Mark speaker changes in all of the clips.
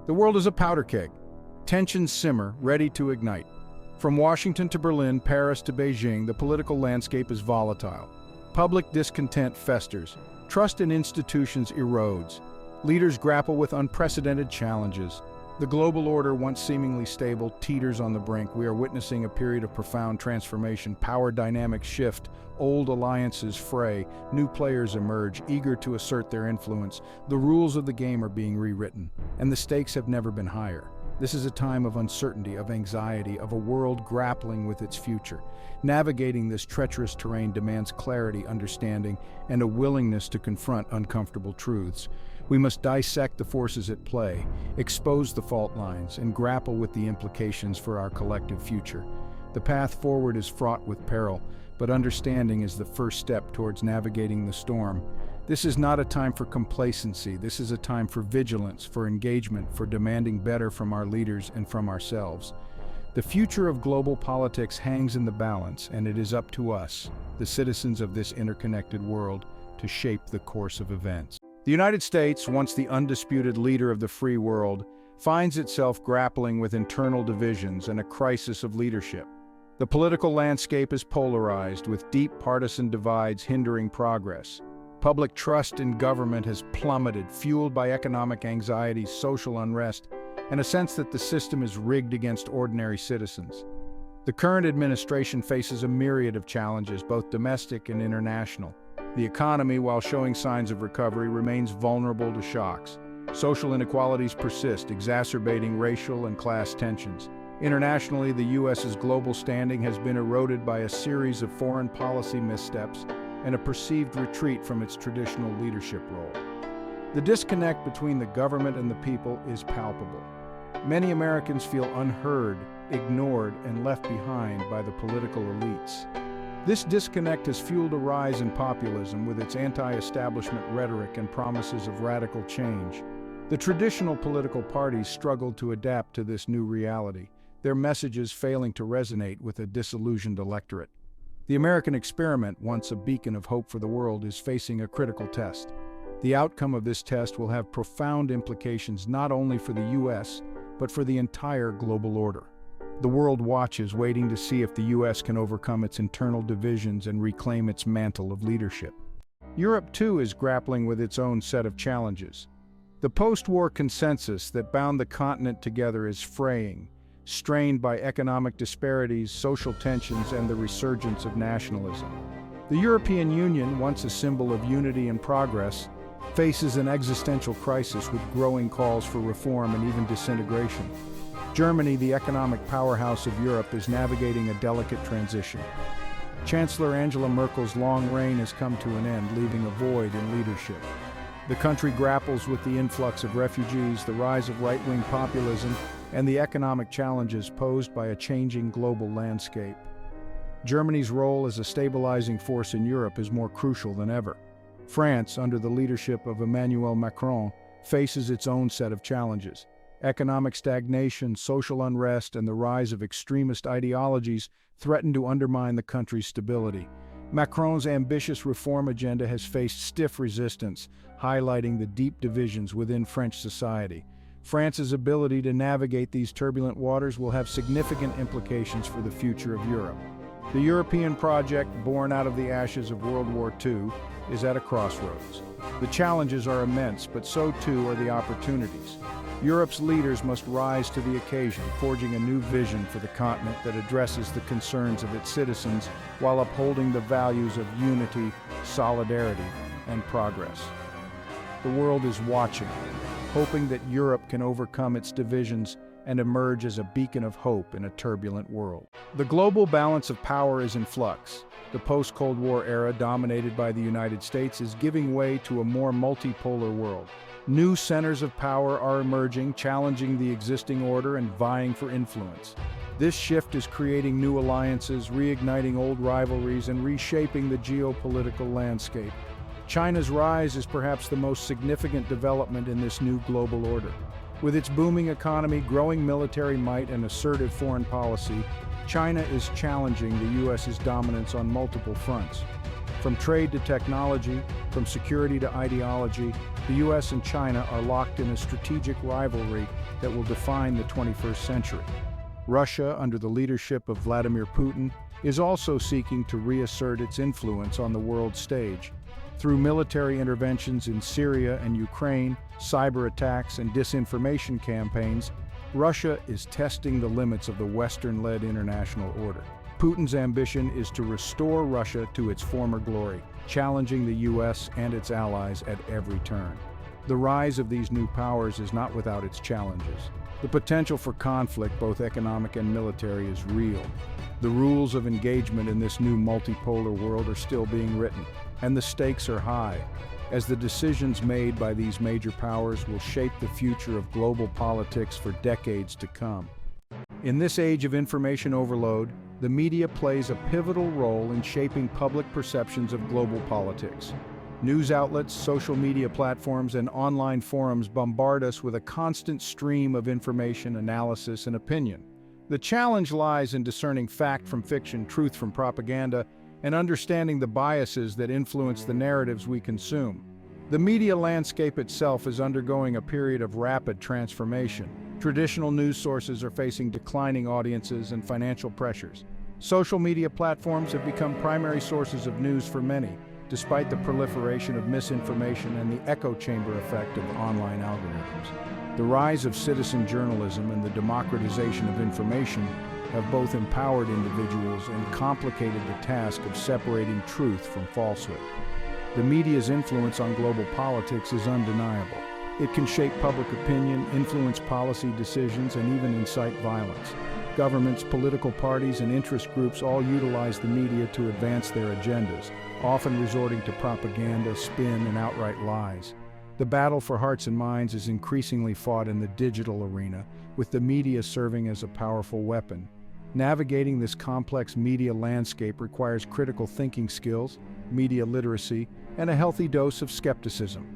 Speaker 1: The world is a powder keg. Tensions simmer, ready to ignite. From Washington to Berlin, Paris to Beijing, the political landscape is volatile. Public discontent festers. Trust in institutions erodes. Leaders grapple with unprecedented challenges. The global order, once seemingly stable, teeters on the brink. We are witnessing a period of profound transformation. Power dynamics shift, old alliances fray, new players emerge, eager to assert their influence. The rules of the game are being rewritten, and the stakes have never been higher. This is a time of uncertainty, of anxiety, of a world grappling with its future. Navigating this treacherous terrain demands clarity, understanding, and a willingness to confront uncomfortable truths. We must dissect the forces at play, expose the fault lines, and grapple with the implications for our collective future. The path forward is fraught with peril, but understanding is the first step towards navigating the storm. This is not a time for complacency. This is a time for vigilance, for engagement, for demanding better from our leaders and from ourselves. The future of global politics hangs in the balance, and it is up to us, the citizens of this interconnected world, to shape the course of events. The United States, once the undisputed leader of the free world, finds itself grappling with internal divisions and a crisis of leadership. The political landscape is polarized, with deep partisan divides hindering progress. Public trust in government has plummeted, fueled by economic anxieties, social unrest, and a sense that the system is rigged against ordinary citizens. The current administration faces a myriad of challenges, both domestic and international. The economy, while showing signs of recovery, remains vulnerable to shocks. Social inequalities persist, exacerbating racial and class tensions. Internationally, the U.S.'s global standing has been eroded by a series of foreign policy missteps and a perceived retreat from its traditional leadership role. The disconnect between the government and the people is palpable. Many Americans feel unheard, ignored, and left behind by the political elites. This disconnect has fueled a rise in populism with its anti-establishment rhetoric and promises of radical change. The traditional political parties struggled to adapt to this new reality, their messages failing to resonate with a disillusioned electorate. The American experiment, once a beacon of hope for the world, is facing a critical test. The outcome of this test will have profound implications not only for the U.S., but for the entire global order. The world watches, waiting to see if the U.S. can overcome its internal divisions and reclaim its mantle of leadership. Europe, too, is grappling with its own set of challenges. The post-war consensus that bound the continent together is fraying, strained by economic disparities, social tensions, and the resurgence of nationalism. The European Union, once a symbol of unity and progress, faces an existential crisis with growing calls for reform and even disintegration. Germany, the economic powerhouse of Europe, is navigating a delicate transition. Chancellor Angela Merkel's long reign has come to an end, leaving a void in leadership. The country grapples with the influx of refugees, the rise of right-wing populism, and the economic challenges posed by a changing global landscape. Germany's role as a stabilizing force in Europe is more crucial than ever. France, under the leadership of Emmanuel Macron, faces its own set of challenges. Economic stagnation, social unrest, and the rise of extremist ideologies threaten to undermine the country's stability. Macron's ambitious reform agenda has faced stiff resistance, highlighting the deep divisions within French society. France's ability to navigate these turbulent waters will have significant implications for the future of Europe. The European project, born out of the ashes of World War II, is at a crossroads. The challenges are immense, but so too are the opportunities. Europe's leaders must rise to the occasion, forging a new vision for the continent that addresses the concerns of its citizens while upholding the values of unity, solidarity, and progress. The world is watching, hoping that Europe can overcome its divisions and emerge as a beacon of hope in a turbulent world. The global balance of power is in flux. The post-Cold War era, dominated by the United States, is giving way to a more multipolar world. New centers of power are emerging, challenging the existing order and vying for influence. This shift is creating new alliances, reigniting old rivalries, and reshaping the geopolitical landscape. China's rise is perhaps the most significant development in this new global order. With its booming economy, growing military might, and assertive foreign policy, China is challenging the U.S.'s dominance on multiple fronts. From trade to technology, from security to ideology, the US and China are locked in a strategic rivalry that will define the 21st century. Russia, under the leadership of Vladimir Putin, is also seeking to reassert its influence on the world stage. Through military interventions in Syria and Ukraine, cyber attacks and disinformation campaigns, Russia is testing the limits of the Western-led international order. Putin's ambition is to restore Russia to its former glory, challenging the US and its allies at every turn. The rise of these new powers is not without its challenges. The potential for conflict, both economic and military, is real. The rules of engagement in this new multipolar world are still being written, and the stakes are high, as the decisions made by these major powers will shape the future of global politics for decades to come. In this age of information overload, the media plays a pivotal role in shaping public perceptions of global politics. News outlets, social media platforms, and online forums bombard us with a constant stream of information, analysis, and opinion. The challenge lies in discerning fact from fiction, truth from propaganda, and understanding the biases that influence the narratives we consume. The media landscape itself is undergoing a period of rapid transformation. Traditional news sources are facing declining audiences and financial pressures. Social media platforms have become primary sources of news for many, despite the proliferation of misinformation and the echo chamber effect of online algorithms. The rise of citizen journalism and the democratization of information have both empowered individuals and complicated the task of separating truth from falsehood. The media's influence on global politics is undeniable. It can shape public opinion, influence policy decisions, and even incite violence. Governments, political parties, and interest groups all utilize the media to advance their agendas, often resorting to propaganda, spin, and outright lies. The battle for hearts and minds is increasingly fought in the digital arena, with the media serving as a powerful weapon. Navigating this complex media landscape requires critical thinking skills, media literacy, and a healthy dose of skepticism.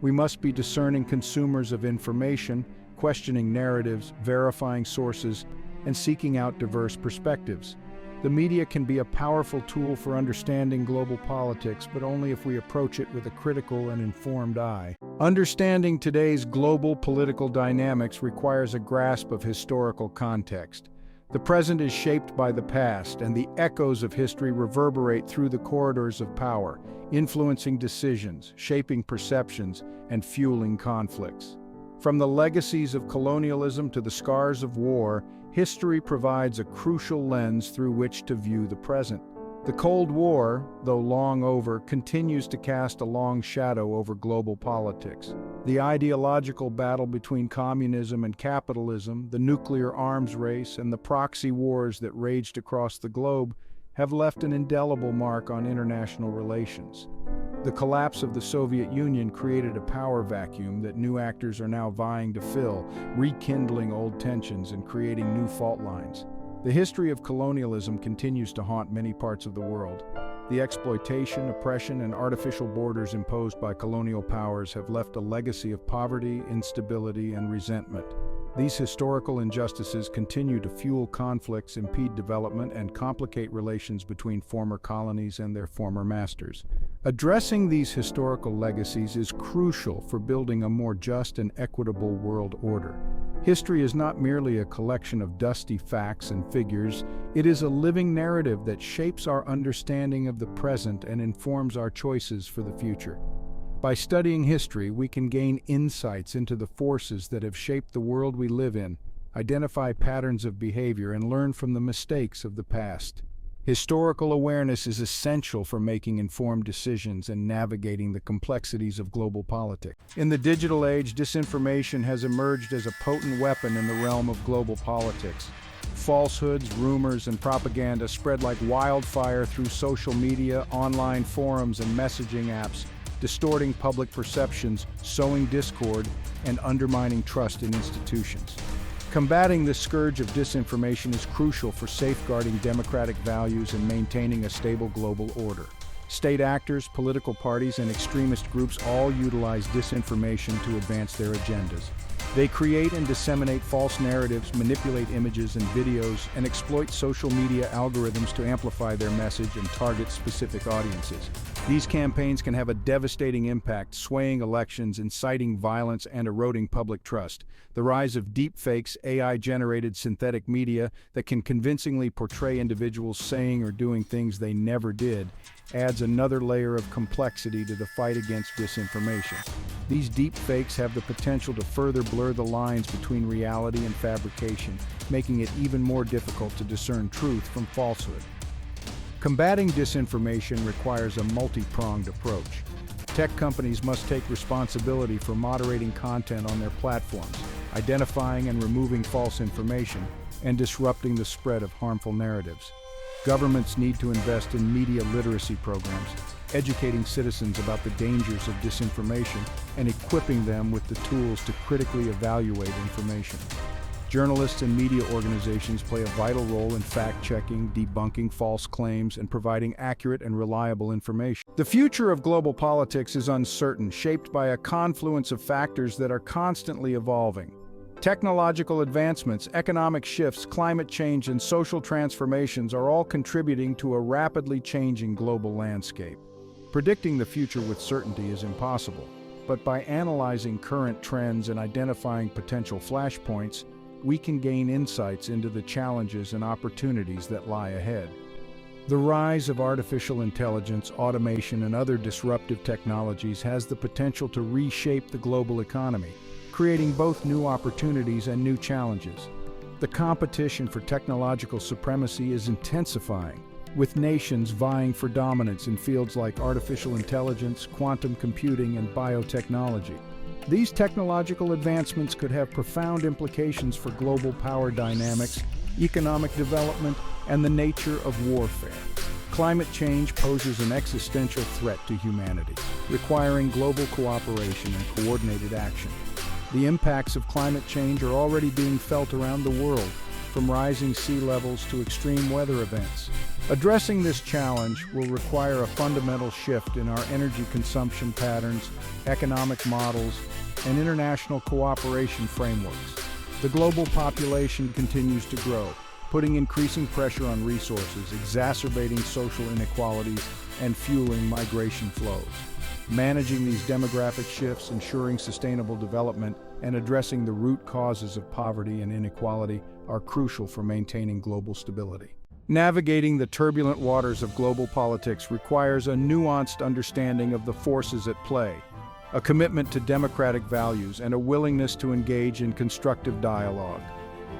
Speaker 1: We must be discerning consumers of information, questioning narratives, verifying sources, and seeking out diverse perspectives. The media can be a powerful tool for understanding global politics, but only if we approach it with a critical and informed eye. Understanding today's global political dynamics requires a grasp of historical context. The present is shaped by the past, and the echoes of history reverberate through the corridors of power, influencing decisions, shaping perceptions, and fueling conflicts. From the legacies of colonialism to the scars of war, history provides a crucial lens through which to view the present. The Cold War, though long over, continues to cast a long shadow over global politics. The ideological battle between communism and capitalism, the nuclear arms race, and the proxy wars that raged across the globe have left an indelible mark on international relations. The collapse of the Soviet Union created a power vacuum that new actors are now vying to fill, rekindling old tensions and creating new fault lines. The history of colonialism continues to haunt many parts of the world. The exploitation, oppression, and artificial borders imposed by colonial powers have left a legacy of poverty, instability, and resentment. These historical injustices continue to fuel conflicts, impede development, and complicate relations between former colonies and their former masters. Addressing these historical legacies is crucial for building a more just and equitable world order. History is not merely a collection of dusty facts and figures, it is a living narrative that shapes our understanding of the present and informs our choices for the future. By studying history, we can gain insights into the forces that have shaped the world we live in, identify patterns of behavior, and learn from the mistakes of the past. Historical awareness is essential for making informed decisions and navigating the complexities of global politics. In the digital age, disinformation has emerged as a potent weapon in the realm of global politics. Falsehoods, rumors, and propaganda spread like wildfire through social media, online forums, and messaging apps, distorting public perceptions, sowing discord, and undermining trust in institutions. Combating this scourge of disinformation is crucial for safeguarding democratic values and maintaining a stable global order. State actors, political parties, and extremist groups all utilize disinformation to advance their agendas. They create and disseminate false narratives, manipulate images and videos, and exploit social media algorithms to amplify their message and target specific audiences. These campaigns can have a devastating impact, swaying elections, inciting violence, and eroding public trust. The rise of deepfakes, AI-generated synthetic media that can convincingly portray individuals saying or doing things they never did, adds another layer of complexity to the fight against disinformation. These deepfakes have the potential to further blur the lines between reality and fabrication, making it even more difficult to discern truth from falsehood. Combating disinformation requires a multi-pronged approach. Tech companies must take responsibility for moderating content on their platforms, identifying and removing false information, and disrupting the spread of harmful narratives. Governments need to invest in media literacy programs, educating citizens about the dangers of disinformation and equipping them with the tools to critically evaluate information. Journalists and media organizations play a vital role in fact-checking, debunking false claims, and providing accurate and reliable information. The future of global politics is uncertain, shaped by a confluence of factors that are constantly evolving. Technological advancements, economic shifts, climate change, and social transformations are all contributing to a rapidly changing global landscape. Predicting the future with certainty is impossible, but by analyzing current trends and identifying potential flashpoints, we can gain insights into the challenges and opportunities that lie ahead. The rise of artificial intelligence, automation, and other disruptive technologies has the potential to reshape the global economy, creating both new opportunities and new challenges. The competition for technological supremacy is intensifying, with nations vying for dominance in fields like artificial intelligence, quantum computing, and biotechnology. These technological advancements could have profound implications for global power dynamics, economic development, and the nature of warfare. Climate change poses an existential threat to humanity, requiring global cooperation and coordinated action. The impacts of climate change are already being felt around the world, from rising sea levels to extreme weather events. Addressing this challenge will require a fundamental shift in our energy consumption patterns, economic models, and international cooperation frameworks. The global population continues to grow, putting increasing pressure on resources, exacerbating social inequalities, and fueling migration flows. Managing these demographic shifts, ensuring sustainable development, and addressing the root causes of poverty and inequality are crucial for maintaining global stability. Navigating the turbulent waters of global politics requires a nuanced understanding of the forces at play, a commitment to democratic values, and a willingness to engage in constructive dialogue.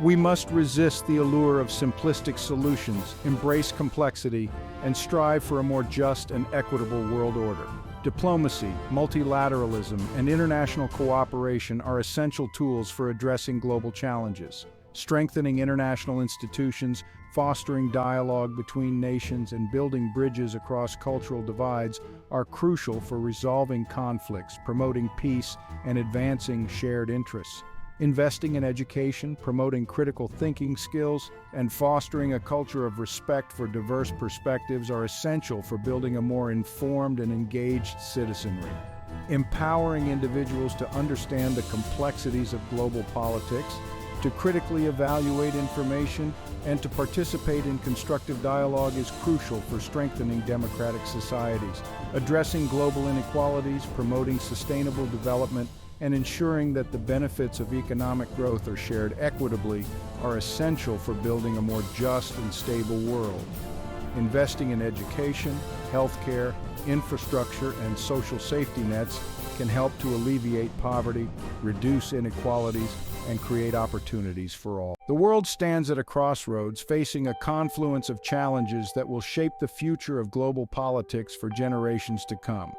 Speaker 1: We must resist the allure of simplistic solutions, embrace complexity, and strive for a more just and equitable world order. Diplomacy, multilateralism, and international cooperation are essential tools for addressing global challenges. Strengthening international institutions, fostering dialogue between nations, and building bridges across cultural divides are crucial for resolving conflicts, promoting peace, and advancing shared interests. Investing in education, promoting critical thinking skills, and fostering a culture of respect for diverse perspectives are essential for building a more informed and engaged citizenry. Empowering individuals to understand the complexities of global politics, to critically evaluate information, and to participate in constructive dialogue is crucial for strengthening democratic societies. Addressing global inequalities, promoting sustainable development, and ensuring that the benefits of economic growth are shared equitably are essential for building a more just and stable world. Investing in education, healthcare, infrastructure, and social safety nets can help to alleviate poverty, reduce inequalities, and create opportunities for all. The world stands at a crossroads, facing a confluence of challenges that will shape the future of global politics for generations to come.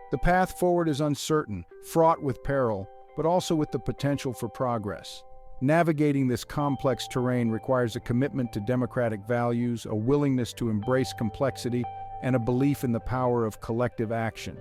Speaker 1: The path forward is uncertain, fraught with peril, but also with the potential for progress. Navigating this complex terrain requires a commitment to democratic values, a willingness to embrace complexity, and a belief in the power of collective action.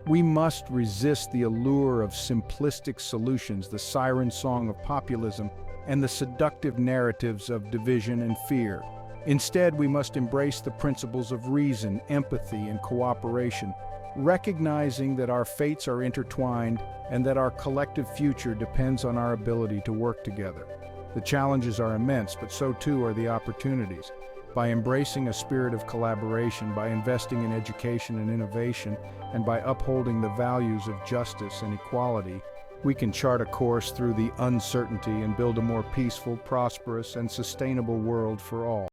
Speaker 1: We must resist the allure of simplistic solutions, the siren song of populism, and the seductive narratives of division and fear. Instead, we must embrace the principles of reason, empathy, and cooperation, recognizing that our fates are intertwined and that our collective future depends on our ability to work together. The challenges are immense, but so too are the opportunities. By embracing a spirit of collaboration, by investing in education and innovation, and by upholding the values of justice and equality, we can chart a course through the uncertainty and build a more peaceful, prosperous, and sustainable world for all.